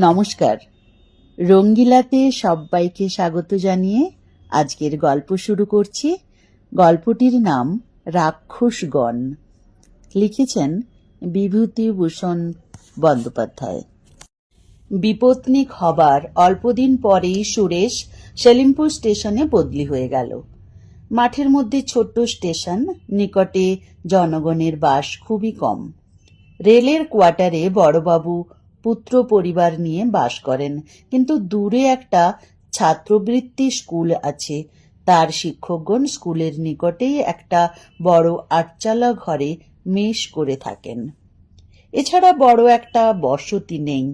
নমস্কার, রঙ্গিলাতে সবাইকে স্বাগত জানিয়ে আজকের গল্প শুরু করছি। গল্পটির নাম রাক্ষসগণ। লিখেছেন বিভূতিভূষণ বন্দ্যোপাধ্যায়। বিপত্নিক হবার অল্পদিন পরেই সুরেশ সেলিমপুর স্টেশনে বদলি হয়ে গেল। মাঠের মধ্যে ছোট্ট স্টেশন, নিকটে জনগণের বাস খুবই কম। রেলের কোয়ার্টারে বড়বাবু পুত্র পরিবার নিয়ে বাস করেন, কিন্তু দূরে একটা ছাত্রবৃত্তি স্কুল আছে। তার শিক্ষকগণ স্কুলের নিকটেই একটা বড় আটচালা ঘরে মেস করে থাকেন। এছাড়া বড় একটা বসতি নেই।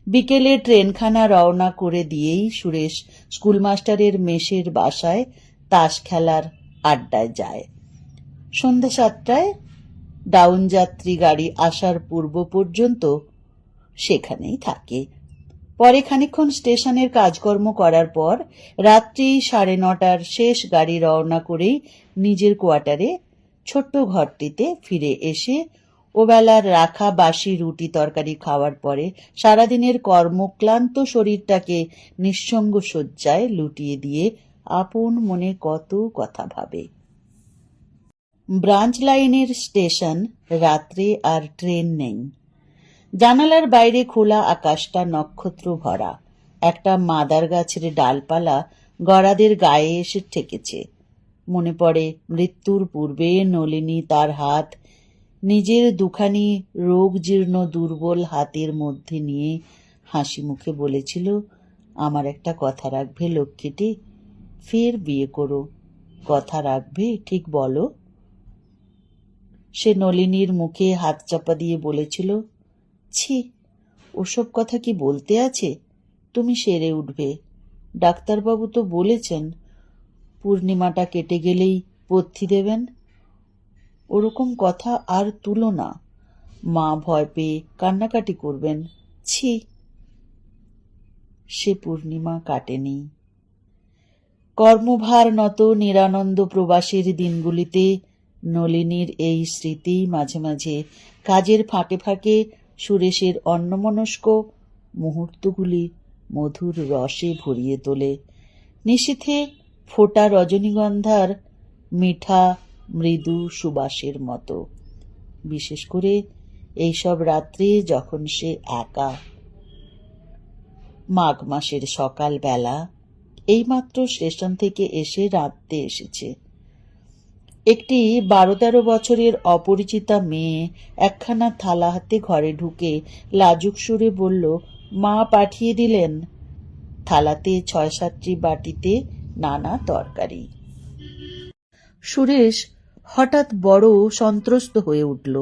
বিকেলে ট্রেনখানা রওনা করে দিয়েই সুরেশ স্কুলমাস্টারের মেসের বাসায় তাস খেলার আড্ডায় যায়। সন্ধ্যা 7টায় ডাউন যাত্রী গাড়ি আসার পূর্ব পর্যন্ত সেখানেই থাকে। পরে খানিকক্ষণ স্টেশনের কাজকর্ম করার পর রাত্রি 9:30 শেষ গাড়ি রওনা করেই নিজের কোয়ার্টারে ছোট্ট ঘরটিতে ফিরে এসে ওবেলার রাখা বাসি রুটি তরকারি খাওয়ার পরে সারাদিনের কর্মক্লান্ত শরীরটাকে নিঃসঙ্গ শয্যায় লুটিয়ে দিয়ে আপন মনে কত কথা ভাবে। ব্রাঞ্চ লাইনের স্টেশন, রাত্রে আর ট্রেন নেই। জানালার বাইরে খোলা আকাশটা নক্ষত্র ভরা। একটা মাদার গাছের ডালপালা গড়াদের গায়ে এসে ঠেকেছে। মনে পড়ে মৃত্যুর পূর্বে নলিনী তার হাত নিজের দুখানি রোগ জীর্ণ দুর্বল হাতের মধ্যে নিয়ে হাসি মুখে বলেছিল, আমার একটা কথা রাখবে লক্ষ্মীটি, ফের বিয়ে করো, কথা রাখবে, ঠিক বলো। সে নলিনীর মুখে হাত চাপা দিয়ে বলেছিল, ছি, ওসব কথা কি বলতে আছে, তুমি সেরে উঠবে। ডাক্তারবাবু তো বলেছেন পূর্ণিমাটা কেটে গেলেই পথ্যি দেবেন। ওরকম কথা আর তুলো না, মা ভয় পেয়ে কান্নাকাটি করবেন। ছি। সে পূর্ণিমা কাটেনি। কর্মভার নত নিরানন্দ প্রবাসের দিনগুলিতে নলিনীর এই স্মৃতি মাঝে মাঝে কাজের ফাঁকে ফাঁকে সুরেশের অন্যমনস্ক মুহূর্তগুলি মধুর রসে ভরিয়ে তোলে। নিশীথে ফোটা রজনীগন্ধার মিঠা মৃদু সুবাসের মতো। বিশেষ করে এইসব রাত্রে যখন সে একা। মাঘ মাসের সকাল বেলা, এইমাত্র স্টেশন থেকে এসে রাঁধতে এসেছে। একটি 12-13 বছরের অপরিচিতা মেয়ে একখানা থালা হাতে ঘরে ঢুকে লাজুক সুরে বলল, মা পাঠিয়ে দিলেন। থালাতে 6-7টি বাটিতে নানা তরকারি। সুরেশ হঠাৎ বড় সন্ত্রস্ত হয়ে উঠল।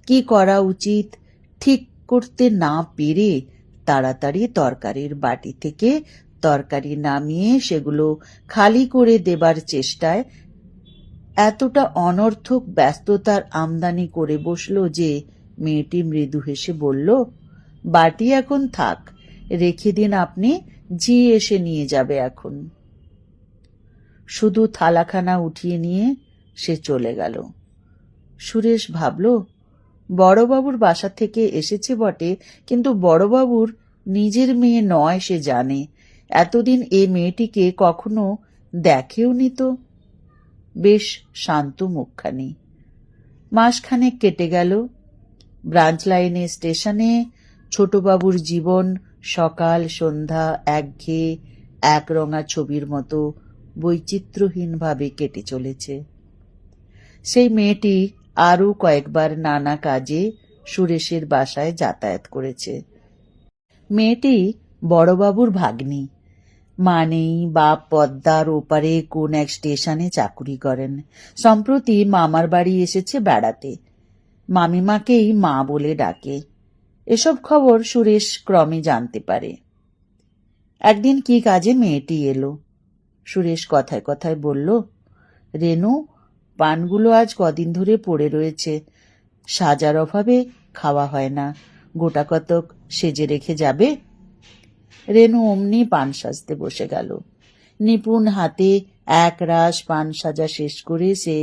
কি করা উচিত ঠিক করতে না পেরে তাড়াতাড়ি তরকারির বাটি থেকে তরকারি নামিয়ে সেগুলো খালি করে দেবার চেষ্টায় এতটা অনর্থক ব্যস্ততার আমদানি করে বসল যে মেয়েটি মৃদু হেসে বলল, বাটি এখন থাক, রেখে দিন, আপনি জি এসে নিয়ে যাবে এখন। শুধু থালাখানা উঠিয়ে নিয়ে সে চলে গেল। সুরেশ ভাবল, বড়বাবুর বাসা থেকে এসেছে বটে, কিন্তু বড়বাবুর নিজের মেয়ে নয় সে জানে। এতদিন এ মেয়েটিকে কখনো দেখেও নি তো। বেশ শান্ত মুখখানি। মাসখানেক কেটে গেল। ব্রাঞ্চ লাইনে স্টেশনে ছোটবাবুর জীবন সকাল সন্ধ্যা একঘেয়ে একরঙা ছবির মতো বৈচিত্র্যহীনভাবে কেটে চলেছে। সেই মেয়েটি আরও কয়েকবার নানা কাজে সুরেশের বাসায় যাতায়াত করেছে। মেয়েটি বড়বাবুর ভাগ্নি। মা নেই, বাপ পদ্মার ওপারে কোন এক স্টেশনে চাকুরি করেন। সম্প্রতি মামার বাড়ি এসেছে বেড়াতে। মামিমাকেই মা বলে ডাকে। এসব খবর সুরেশ ক্রমে জানতে পারে। একদিন কি কাজে মেয়েটি এলো। সুরেশ কথায় কথায় বলল, রেনু, পানগুলো আজ কদিন ধরে পড়ে রয়েছে, সাজার অভাবে খাওয়া হয় না, গোটা কতক সেজে রেখে যাবে। রেনু অমনি পান সাজতে বসে গেল। নিপুণ হাতে এক রাশ পান সাজা শেষ করে সে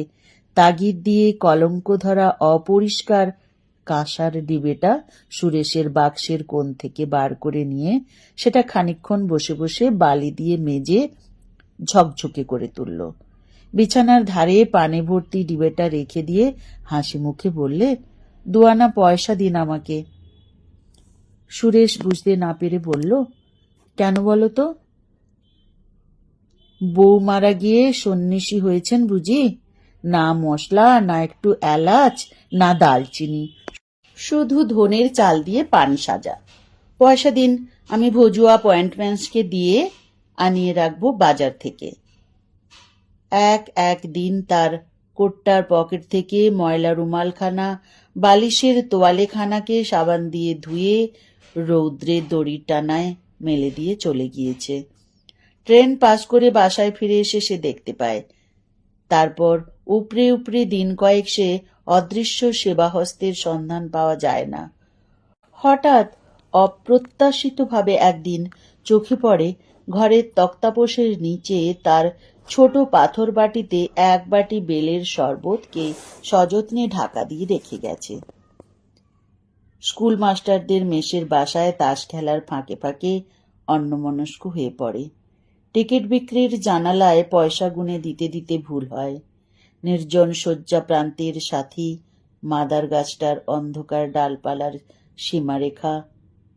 তাগিদ দিয়ে কলঙ্ক ধরা অপরিষ্কার কাঁসার ডিবেটা সুরেশের বাক্সের কোণ থেকে বার করে নিয়ে সেটা খানিকক্ষণ বসে বসে বালি দিয়ে মেজে ঝকঝকে করে তুলল। বিছানার ধারে পানে ভর্তি ডিবেটা রেখে দিয়ে হাসি মুখে বললে, 2 আনা পয়সা দিন আমাকে। সুরেশ বুঝতে না পেরে বলল, কেন বলো তো? বউ মারা গিয়ে সন্ন্যাসী হয়েছেন বুঝি? না মশলা, না একটু এলাচ, না দালচিনি, শুধু ধনের চাল দিয়ে পান সাজা। পয়সা দিন, আমি ভজুয়া অ্যাপয়েন্টমেন্টসকে দিয়ে আনিয়ে রাখবো বাজার থেকে। এক দিন তার কোটটার পকেট থেকে ময়লা রুমালখানা, বালিশের তোয়ালেখানাকে সাবান দিয়ে ধুয়ে রৌদ্রে দড়ি টানায় মেলে দিয়ে চলে গিয়েছে। ট্রেন পাস করে বাসায় ফিরে এসে সে দেখতে পায়। তারপর উপরে উপরে দিন কয়েক সে অদৃশ্য সেবাহস্তের সন্ধান পাওয়া যায় না। হঠাৎ অপ্রত্যাশিতভাবে একদিন চোখে পড়ে ঘরের তক্তাপোষের নিচে তার ছোট পাথর বাটিতে এক বাটি বেলের শরবতকে সযত্নে ঢাকা দিয়ে রেখে গেছে। স্কুল মাস্টারদের মেসের বাসায় তাস খেলার ফাঁকে ফাঁকে অন্যমনস্ক হয়ে পড়ে। টিকিট বিক্রির জানালায় পয়সা গুনে দিতে দিতে ভুল হয়। নির্জন শয্যা প্রান্তের সাথী মাদার গাছটার অন্ধকার ডালপালার সীমারেখা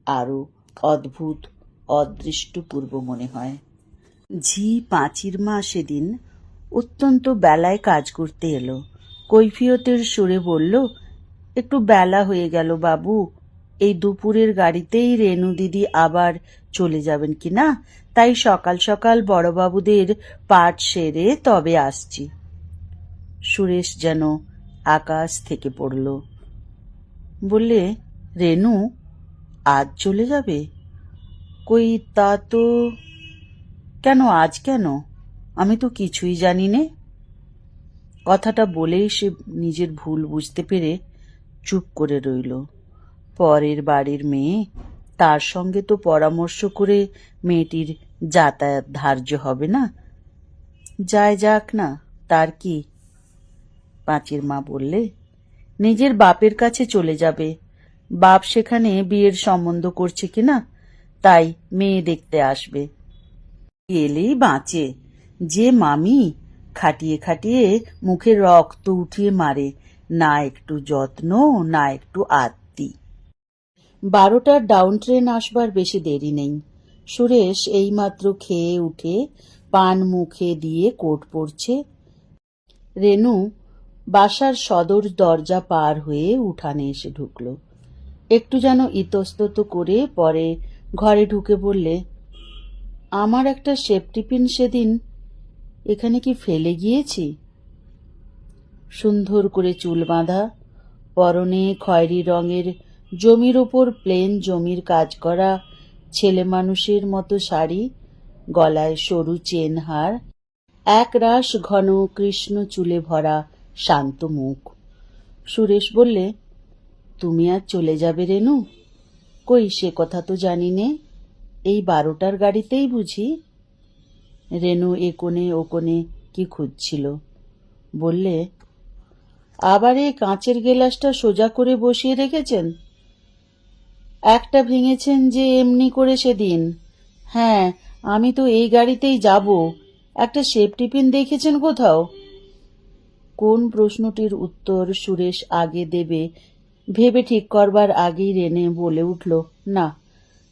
আরো অদ্ভুত অদৃষ্টপূর্ব মনে হয়। ঝি পাঁচির মা সেদিন অত্যন্ত বেলায় কাজ করতে এলো। কৈফিয়তের সুরে বলল, একটু বেলা হয়ে গেল বাবু, এই দুপুরের গাড়িতেই রেনু দিদি আবার চলে যাবেন কিনা, তাই সকাল সকাল বড়বাবুদের পাঠ সেরে তবে আসছি। সুরেশ যেন আকাশ থেকে পড়ল। বললে, রেনু আজ চলে যাবে? কই তা তো। কেন আজ কেন? আমি তো কিছুই জানি নে। কথাটা বলেই সে নিজের ভুল বুঝতে পেরে চুপ করে রইল। পরের বাড়ির মেয়ে, তার সঙ্গে তো পরামর্শ করে মেয়েটির যাতায়াত ধার্য হবে না। যায় যাক না, তার কি? পাঁচির মা বললে, নিজের বাপের কাছে চলে যাবে। বাপ সেখানে বিয়ের সম্বন্ধ করছে কিনা, তাই মেয়ে দেখতে আসবে। এলেই বাঁচে। যে মামি খাটিয়ে খাটিয়ে মুখে রক্ত উঠিয়ে মারে, না একটু যত্ন না একটু আত্মি। 12টার ডাউন ট্রেন আসবার বেশি দেরি নেই। সুরেশ এইমাত্র খেয়ে উঠে পান মুখে দিয়ে কোট পরছে। রেনু বাসার সদর দরজা পার হয়ে উঠানে এসে ঢুকল। একটু যেন ইতস্তত করে পরে ঘরে ঢুকে বললে, আমার একটা সেফটিপিন সেদিন এখানে কি ফেলে গিয়েছি? সুন্দর করে চুল বাঁধা, পরনে খয়েরি রঙের জমির ওপর প্লেন জমির কাজ করা ছেলে মানুষের মতো শাড়ি, গলায় সরু চেন হার, একরাশ ঘন কৃষ্ণ চুলে ভরা শান্ত মুখ। সুরেশ বললে, তুমি আজ চলে যাবে রেনু? কই সে কথা তো জানি নে। এই 12টার গাড়িতেই বুঝি? রেনু এ কোণে ও কোণে কি খুঁজছিল। বললে, আবার এই কাঁচের গেলাসটা সোজা করে বসিয়ে রেখেছেন? একটা ভেঙেছেন যে এমনি করে সেদিন। হ্যাঁ, আমি তো এই গাড়িতেই যাব। একটা সেফটিপিন দেখেছেন কোথাও? কোন প্রশ্নটির উত্তর সুরেশ আগে দেবে ভেবে ঠিক করবার আগেই রেনে বলে উঠল, না,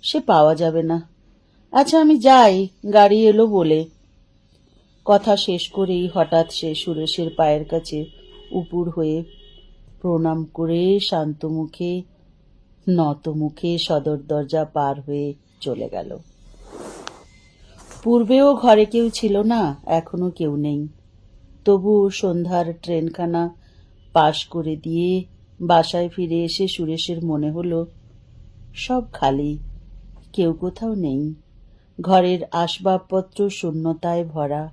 সে পাওয়া যাবে না। আচ্ছা আমি যাই, গাড়ি এলো বলে। কথা শেষ করেই হঠাৎ সে সুরেশের পায়ের কাছে উপুর হয়ে প্রণাম করে শান্ত মুখে নত মুখে সদর দরজা পার হয়ে চলে গেল। পূর্বেও ঘরে কেউ ছিল না, এখনো কেউ নেই। তবু সন্ধ্যার ট্রেনখানা পাশ করে দিয়ে বাসায় ফিরে এসে সুরেশের মনে হলো সব খালি, কেউ কোথাও নেই। ঘরের আসবাবপত্র শূন্যতায় ভরা।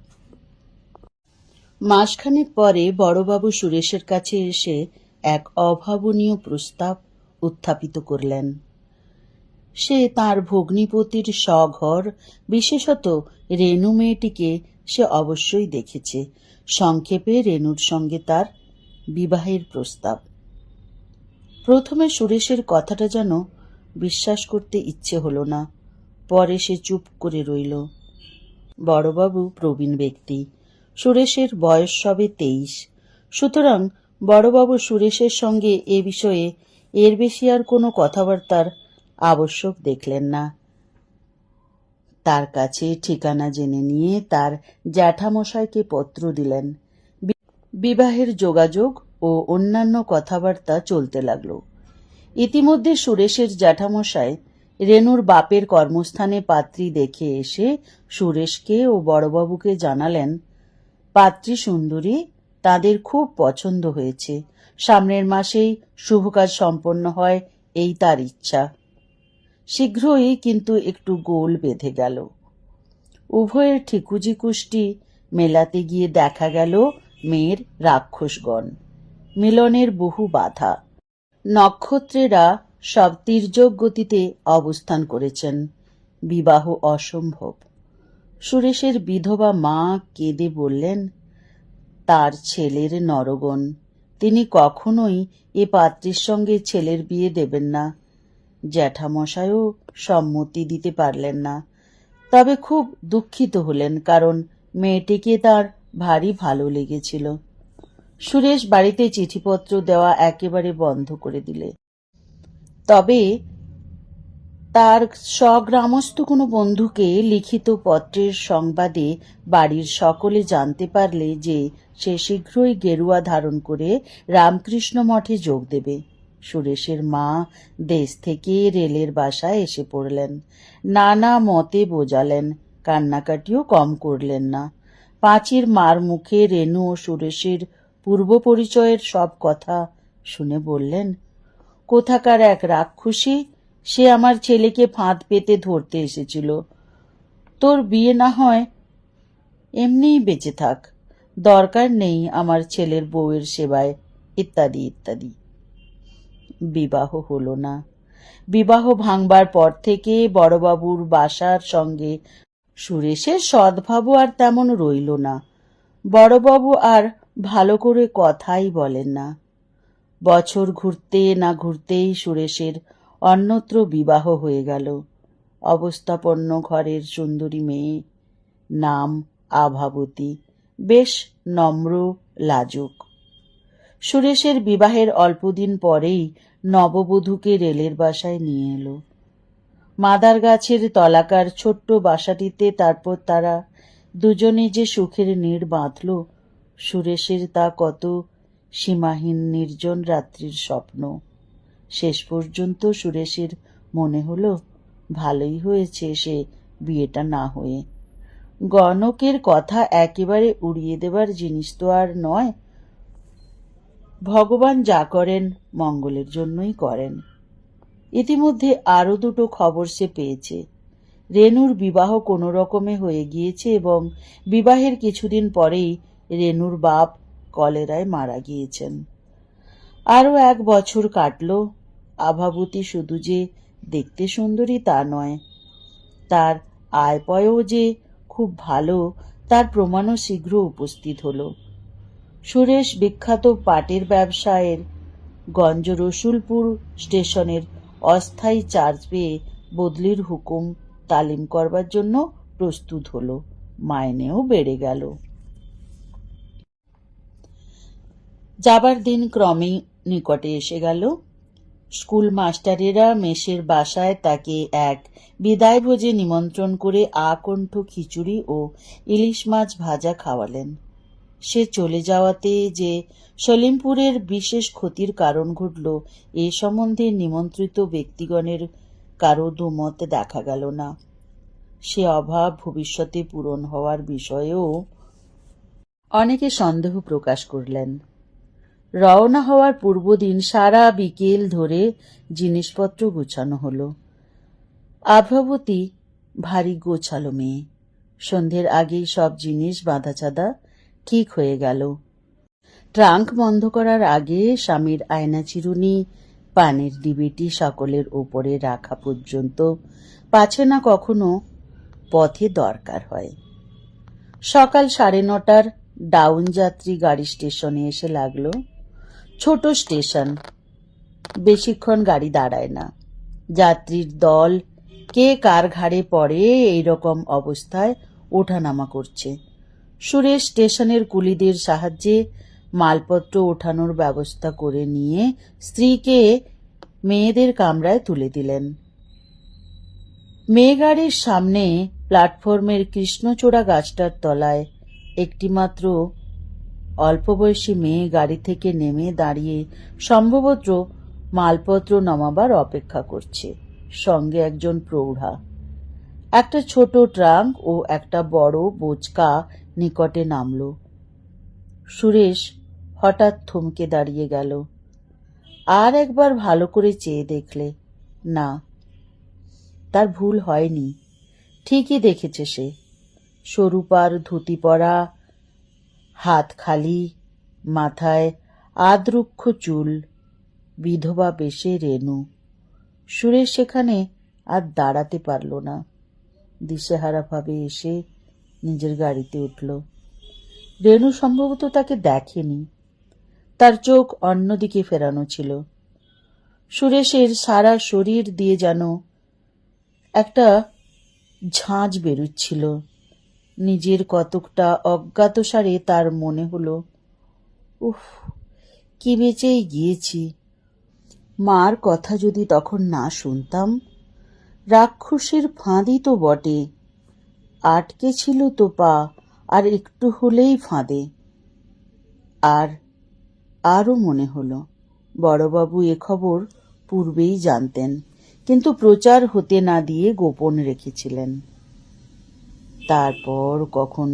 মাসখানেক পরে বড়বাবু সুরেশের কাছে এসে এক অভাবনীয় প্রস্তাব উত্থাপিত করলেন। সে তার ভগ্নিপতির স্বঘর, বিশেষত রেনু মেয়েটিকে সে অবশ্যই দেখেছে। সংক্ষেপে রেনুর সঙ্গে তার বিবাহের প্রস্তাব। প্রথমে সুরেশের কথাটা যেন বিশ্বাস করতে ইচ্ছে হলো না। পরে সে চুপ করে রইল। বড়বাবু প্রবীণ ব্যক্তি, সুরেশের বয়স সবে 23। সুতরাং বড়বাবু সুরেশের সঙ্গে এ বিষয়ে এর বেশি আর কোনো কথাবার্তার আবশ্যক দেখলেন না। তার কাছে ঠিকানা জেনে নিয়ে তার জ্যাঠামশাইকে পত্র দিলেন। বিবাহের যোগাযোগ ও অন্যান্য কথাবার্তা চলতে লাগল। ইতিমধ্যে সুরেশের জ্যাঠামশাই রেনুর বাপের কর্মস্থানে পাত্রী দেখে এসে সুরেশকে ও বড়বাবুকে জানালেন, পাত্রী সুন্দরী, তাদের খুব পছন্দ হয়েছে। সামনের মাসেই শুভ কাজ সম্পন্ন হয় এই তার ইচ্ছা। শীঘ্রই কিন্তু একটু গোল বেঁধে গেল। উভয়ের ঠিকুজি কুষ্টি মেলাতে গিয়ে দেখা গেল মেয়ের রাক্ষসগণ। মিলনের বহু বাধা। নক্ষত্রেরা সব তির্যক গতিতে অবস্থান করেছেন। বিবাহ অসম্ভব। সুরেশের বিধবা মা কেঁদে বললেন, তার ছেলের নরগণ, তিনি কখনোই এ পাত্রীর সঙ্গে ছেলের বিয়ে দেবেন না। জ্যাঠামশাইও সম্মতি দিতে পারলেন না, তবে খুব দুঃখিত হলেন, কারণ মেয়েটিকে তার ভারী ভালো লেগেছিল। সুরেশ বাড়িতে চিঠিপত্র দেওয়া একেবারে বন্ধ করে দিলে। তবে তার স্বগ্রামস্থ কোনো বন্ধুকে লিখিত পত্রের সংবাদে বাড়ির সকলে জানতে পারলে যে সে শীঘ্রই গেরুয়া ধারণ করে রামকৃষ্ণ মঠে যোগ দেবে। সুরেশের মা দেশ থেকে রেলের বাসায় এসে পড়লেন, নানা মতে বোঝালেন, কান্নাকাটিও কম করলেন না। পাঁচির মার মুখে রেণু ও সুরেশের পূর্ব পরিচয়ের সব কথা শুনে বললেন, কোথাকার এক রাক্ষসী, সে আমার ছেলেকে ফাঁদ পেতে ধরতে এসেছিল। তোর বিয়ে না হয় এমনিই বেঁচে থাক, দরকার নেই আমার ছেলের বউয়ের সেবায়, ইত্যাদি ইত্যাদি। বিবাহ হল না। বিবাহ ভাঙবার পর থেকে বড়বাবুর বাসার সঙ্গে সুরেশের সদ্ভাবও আর তেমন রইল না। বড়বাবু আর ভালো করে কথাই বলেন না। বছর ঘুরতে না ঘুরতেই সুরেশের অন্যত্র বিবাহ হয়ে গেল। অবস্থাপন্ন ঘরের সুন্দরী মেয়ে, নাম আভাবতী, বেশ নম্র লাজুক। সুরেশের বিবাহের অল্পদিন পরেই নববধূকে রেলের বাসায় নিয়ে এলো। মাদার গাছের তলাকার ছোট্ট বাসাটিতে তারপর তারা দুজনে যে সুখের নীড় বাঁধল, সুরেশের তা কত সীমাহীন নির্জন রাত্রির স্বপ্ন। শেষ পর্যন্ত সুরেশের মনে হলো ভালোই হয়েছে সে বিয়েটা না হয়ে। গণকের কথা একেবারে উড়িয়ে দেবার জিনিস তো আর নয়। ভগবান যা করেন মঙ্গলের জন্যই করেন। ইতিমধ্যে আরো দুটো খবর সে পেয়েছে। রেনুর বিবাহ কোনো রকমে হয়ে গিয়েছে এবং বিবাহের কিছুদিন পরেই রেনুর বাপ কলেরায় মারা গিয়েছেন। আরো 1 বছর কাটল। আভাবতী শুধু যে দেখতে সুন্দরী তা নয়, তার আয়পয়ও যে খুব ভালো তার প্রমাণও শীঘ্র উপস্থিত হল। সুরেশ বিখ্যাত পাটের ব্যবসায়ের গঞ্জ রসুলপুর স্টেশনের অস্থায়ী চার্জ পেয়ে বদলির হুকুম তালিম করবার জন্য প্রস্তুত হল। মাইনেও বেড়ে গেল। যাবার দিন ক্রমেই নিকটে এসে গেল। স্কুল মাস্টারেরা মেসের বাসায় তাকে এক বিদায় ভোজে নিমন্ত্রণ করে আকণ্ঠ খিচুড়ি ও ইলিশ মাছ ভাজা খাওয়ালেন। সে চলে যাওয়াতে যে সলিমপুরের বিশেষ ক্ষতির কারণ ঘটল এ সম্বন্ধে নিমন্ত্রিত ব্যক্তিগণের কারো দুমত দেখা গেল না। সে অভাব ভবিষ্যতে পূরণ হওয়ার বিষয়েও অনেকে সন্দেহ প্রকাশ করলেন। রওনা হওয়ার পূর্বদিন সারা বিকেল ধরে জিনিসপত্র গুছানো হলো। আভাবতী ভারী গোছালো মেয়ে। সন্ধ্যের আগেই সব জিনিস বাঁধাচাঁদা ঠিক হয়ে গেল। ট্রাঙ্ক বন্ধ করার আগে স্বামীর আয়না চিরুনি, পানের ডিবিটি সকলের ওপরে রাখা পর্যন্ত পাছে না কখনো পথে দরকার হয়। সকাল 9:30 ডাউন যাত্রী গাড়ি স্টেশনে এসে লাগলো। ছোট স্টেশন, বেশিক্ষণ গাড়ি দাঁড়ায় না। যাত্রীর দল কে কার ঘাড়ে পড়ে এইরকম অবস্থায় ওঠানামা করছে। সুরেশ স্টেশনের কুলিদের সাহায্যে মালপত্র ওঠানোর ব্যবস্থা করে নিয়ে স্ত্রীকে মেয়েদের কামরায় তুলে দিলেন। মেয়েগাড়ির সামনে প্ল্যাটফর্মের কৃষ্ণচূড়া গাছটার তলায় একটিমাত্র অল্পবয়সী মেয়ে গাড়ি থেকে নেমে দাঁড়িয়ে সম্ভবত মালপত্র নামাবার অপেক্ষা করছে। সঙ্গে একজন প্রৌঢ়া। একটা ছোট ট্রাঙ্ক ও একটা বড় বোচকা নিকটে নামল। সুরেশ হঠাৎ থমকে দাঁড়িয়ে গেল। আর একবার ভালো করে চেয়ে দেখলে, না, তার ভুল হয়নি। ঠিকই দেখেছে সে। সরুপার ধুতি পরা, হাত খালি, মাথায় আদরুক্ষ চুল, বিধবা বেশে রেণু। সুরেশ সেখানে আর দাঁড়াতে পারল না। দিশেহারা ভাবে এসে নিজের গাড়িতে উঠল। রেণু সম্ভবত তাকে দেখেনি, তার চোখ অন্যদিকে ফেরানো ছিল। সুরেশের সারা শরীর দিয়ে যেন একটা ঝাঁঝ বেরুচ্ছিল। নিজের কতকটা অজ্ঞাতসারে তার মনে হলো, উফ, কি বেঁচেই গিয়েছি। মার কথা যদি তখন না শুনতাম। রাক্ষসের ফাঁদই তো বটে, আটকে ছিল তো পা, আর একটু হলেই ফাঁদে। আরও মনে হলো বড়বাবু এ খবর পূর্বেই জানতেন, কিন্তু প্রচার হতে না দিয়ে গোপন রেখেছিলেন। তারপর কখন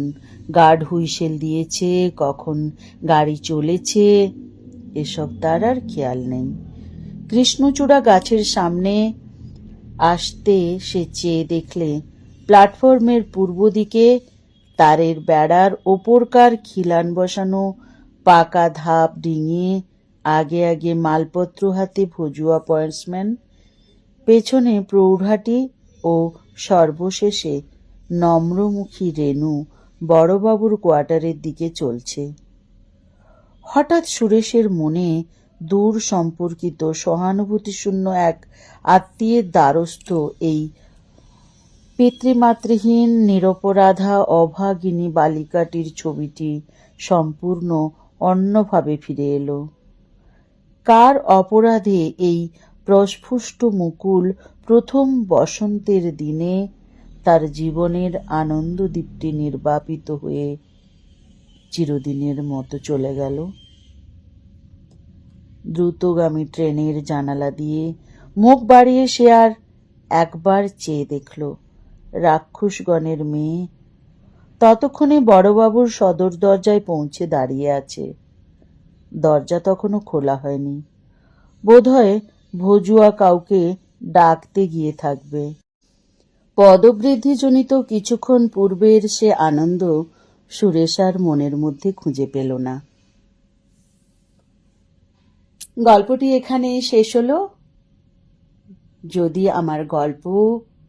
গার্ড হুইসেল দিয়েছে, কখন গাড়ি চলেছে, এসব তার আর খেয়াল নেই। কৃষ্ণচূড়া গাছের সামনে আসতে সে চেয়ে দেখলে প্ল্যাটফর্মের পূর্ব দিকে তারের বেড়ার ওপরকার খিলান বসানো পাকা ধাপ ডিঙিয়ে আগে আগে মালপত্র হাতে ভজুয়া পয়েন্টসম্যান, পেছনে প্রৌঢ়াটি ও সর্বশেষে নম্রমুখী রেণু বড়বাবুর কোয়ার্টারের দিকে চলছে। হঠাৎ সুরেশের মনে দূর সম্পর্কিত সহানুভূতিশূন্য এক আত্মীয়ের দ্বারস্থ এই পিতৃমাতৃহীন নিরপরাধা অভাগিনী বালিকাটির ছবিটি সম্পূর্ণ অন্যভাবে ফিরে এলো। কার অপরাধে এই প্রস্ফুষ্ট মুকুল প্রথম বসন্তের দিনে তার জীবনের আনন্দদীপ্তি নির্বাপিত হয়ে চিরদিনের মতো চলে গেল। দ্রুতগামী ট্রেনের জানালা দিয়ে মুখ বাড়িয়ে সে আর একবার চেয়ে দেখল রাক্ষসগণের মেয়ে ততক্ষণে বড়বাবুর সদর দরজায় পৌঁছে দাঁড়িয়ে আছে। দরজা তখনও খোলা হয়নি, বোধহয় ভজুয়া কাউকে ডাকতে গিয়ে থাকবে। পদবৃদ্ধিজনিত কিছুক্ষণ পূর্বের সে আনন্দ সুরেশ আর মনের মধ্যে খুঁজে পেল না। গল্পটি এখানেই শেষ হলো। যদি আমার গল্প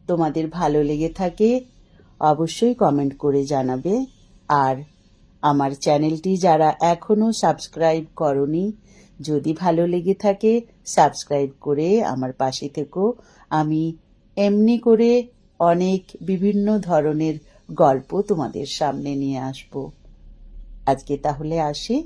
তোমাদের ভালো লেগে থাকে অবশ্যই কমেন্ট করে জানাবে। আর আমার চ্যানেলটি যারা এখনো সাবস্ক্রাইব করনি, যদি ভালো লেগে থাকে সাবস্ক্রাইব করে আমার পাশে থেকো। আমি এমনি করে অনেক বিভিন্ন ধরনের গল্প তোমাদের সামনে নিয়ে আসব। আজকে তাহলে আসি।